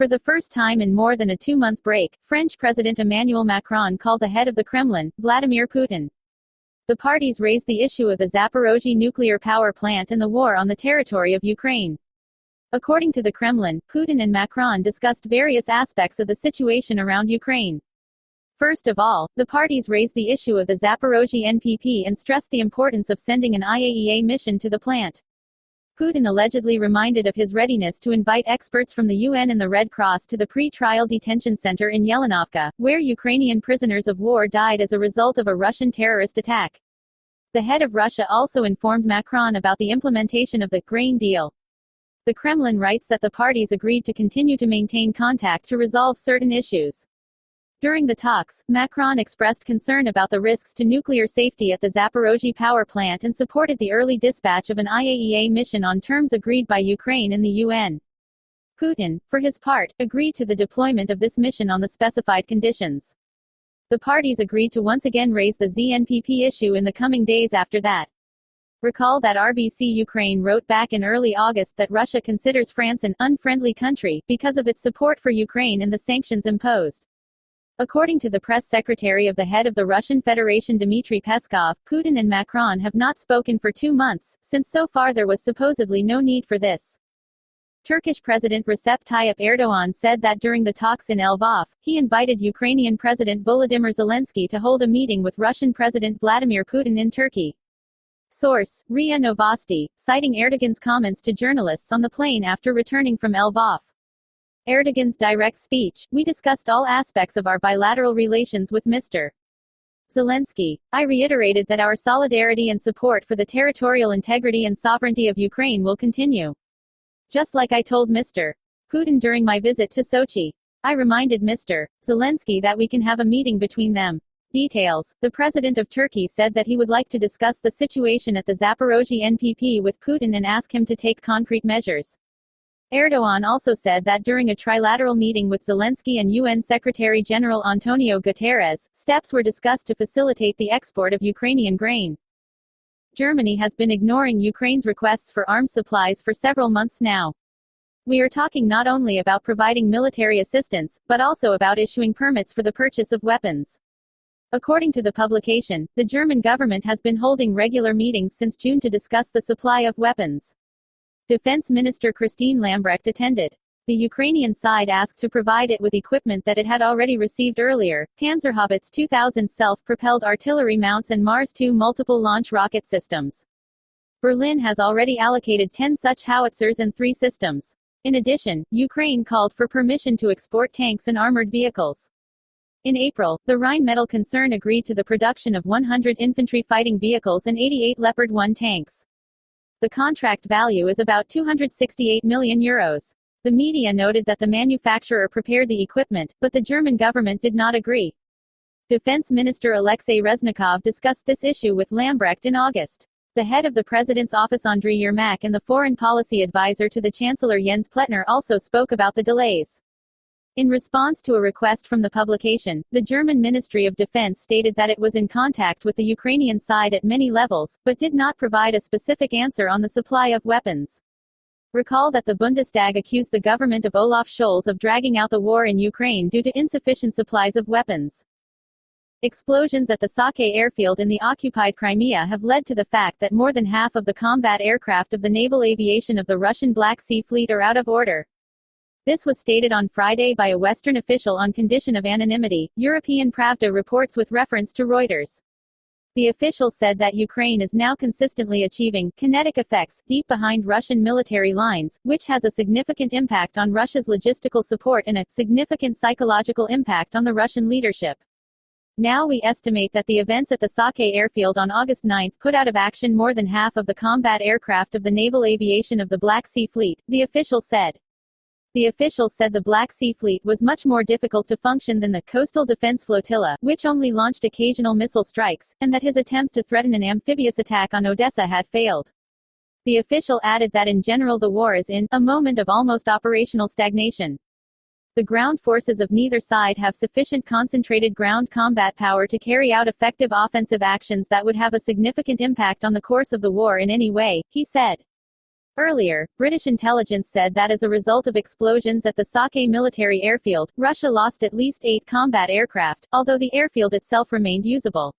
For the first time in more than a two-month break, French President Emmanuel Macron called the head of the Kremlin, Vladimir Putin. The parties raised the issue of the Zaporozhye nuclear power plant and the war on the territory of Ukraine. According to the Kremlin, Putin and Macron discussed various aspects of the situation around Ukraine. First of all, the parties raised the issue of the Zaporozhye NPP and stressed the importance of sending an IAEA mission to the plant. Putin allegedly reminded of his readiness to invite experts from the UN and the Red Cross to the pre-trial detention center in Yelenovka, where Ukrainian prisoners of war died as a result of a Russian terrorist attack. The head of Russia also informed Macron about the implementation of the grain deal. The Kremlin writes that the parties agreed to continue to maintain contact to resolve certain issues. During the talks, Macron expressed concern about the risks to nuclear safety at the Zaporozhye power plant and supported the early dispatch of an IAEA mission on terms agreed by Ukraine and the UN. Putin, for his part, agreed to the deployment of this mission on the specified conditions. The parties agreed to once again raise the ZNPP issue in the coming days after that. Recall that RBC Ukraine wrote back in early August that Russia considers France an unfriendly country because of its support for Ukraine and the sanctions imposed. According to the press secretary of the head of the Russian Federation Dmitry Peskov, Putin and Macron have not spoken for 2 months, since so far there was supposedly no need for this. Turkish President Recep Tayyip Erdogan said that during the talks in Lvov, he invited Ukrainian President Volodymyr Zelensky to hold a meeting with Russian President Vladimir Putin in Turkey. Source: RIA Novosti, citing Erdogan's comments to journalists on the plane after returning from Lvov. Erdogan's direct speech: "We discussed all aspects of our bilateral relations with Mr. Zelensky. I reiterated that our solidarity and support for the territorial integrity and sovereignty of Ukraine will continue. Just like I told Mr. Putin during my visit to Sochi. I reminded Mr. Zelensky that we can have a meeting between them." Details: the president of Turkey said that he would like to discuss the situation at the Zaporozhye NPP with Putin and ask him to take concrete measures. Erdogan also said that during a trilateral meeting with Zelensky and UN Secretary-General Antonio Guterres, steps were discussed to facilitate the export of Ukrainian grain. Germany has been ignoring Ukraine's requests for arms supplies for several months now. We are talking not only about providing military assistance, but also about issuing permits for the purchase of weapons. According to the publication, the German government has been holding regular meetings since June to discuss the supply of weapons. Defense Minister Christine Lambrecht attended. The Ukrainian side asked to provide it with equipment that it had already received earlier: Panzerhaubitze 2000 self-propelled artillery mounts and Mars 2 multiple launch rocket systems. Berlin has already allocated 10 such howitzers and 3 systems. In addition, Ukraine called for permission to export tanks and armored vehicles. In April, the Rheinmetall concern agreed to the production of 100 infantry fighting vehicles and 88 Leopard 1 tanks. The contract value is about €268 million. The media noted that the manufacturer prepared the equipment, but the German government did not agree. Defense Minister Alexei Reznikov discussed this issue with Lambrecht in August. The head of the President's office Andriy Yermak and the foreign policy advisor to the Chancellor Jens Pletner also spoke about the delays. In response to a request from the publication, the German Ministry of Defense stated that it was in contact with the Ukrainian side at many levels, but did not provide a specific answer on the supply of weapons. Recall that the Bundestag accused the government of Olaf Scholz of dragging out the war in Ukraine due to insufficient supplies of weapons. Explosions at the Saki airfield in the occupied Crimea have led to the fact that more than half of the combat aircraft of the naval aviation of the Russian Black Sea Fleet are out of order. This was stated on Friday by a Western official on condition of anonymity, European Pravda reports with reference to Reuters. The official said that Ukraine is now consistently achieving kinetic effects deep behind Russian military lines, which has a significant impact on Russia's logistical support and a significant psychological impact on the Russian leadership. Now we estimate that the events at the Saki airfield on August 9 put out of action more than half of the combat aircraft of the naval aviation of the Black Sea Fleet, the official said. The officials said the Black Sea Fleet was much more difficult to function than the coastal defense flotilla, which only launched occasional missile strikes, and that his attempt to threaten an amphibious attack on Odessa had failed. The official added that in general the war is in a moment of almost operational stagnation. The ground forces of neither side have sufficient concentrated ground combat power to carry out effective offensive actions that would have a significant impact on the course of the war in any way, he said. Earlier, British intelligence said that as a result of explosions at the Saki military airfield, Russia lost at least 8 combat aircraft, although the airfield itself remained usable.